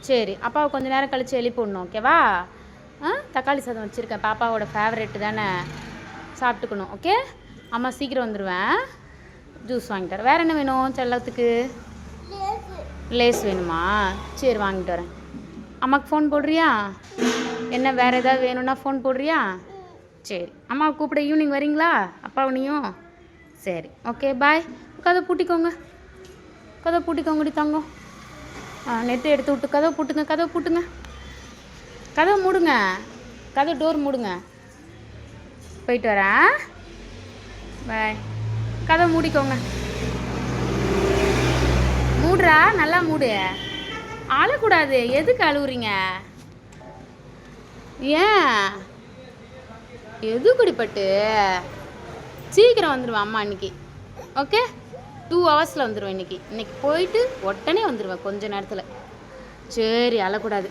சரி, அப்பாவை கொஞ்சம் நேரம் கழித்து எழுப்பிடணும், ஓகேவா? தக்காளி சாதம் வச்சுருக்கேன், பாப்பாவோட ஃபேவரெட்டு தானே, சாப்பிட்டுக்கணும். ஓகே, அம்மா சீக்கிரம் வந்துடுவேன். ஜூஸ் வாங்கிட்டு வரேன். வேறு என்ன வேணும் செல்லத்துக்கு? லேஸ் வேணுமா? சரி, வாங்கிட்டு வரேன். அம்மாவுக்கு ஃபோன் போடுறியா? என்ன வேறு ஏதாவது வேணும்னா ஃபோன் போடுறியா? சரி, அம்மாவை கூப்பிட ஈவினிங் வரீங்களா அப்பாவனையும்? சரி, ஓகே, பாய். கதை பூட்டிக்கோங்கடி தங்கம். நெட்டு எடுத்து விட்டு கதவை பூட்டுங்க. கதவை மூடுங்க. கதவை டோர் மூடுங்க. போயிட்டு வரேன். பாய். கதவை மூடிக்கோங்க. மூடுறா, நல்லா மூடு. அழக்கூடாது. எதுக்கு அழுவுறீங்க? ஏன் எதுக்குடிப்பட்டு? சீக்கிரம் வந்துடுவேன் அம்மா இன்னைக்கு. ஓகே, 2 ஹவர்ஸில் வந்துடுவேன் இன்னைக்கு போயிட்டு உடனே வந்துடுவேன் கொஞ்ச நேரத்தில். சரி, அழக்கூடாது.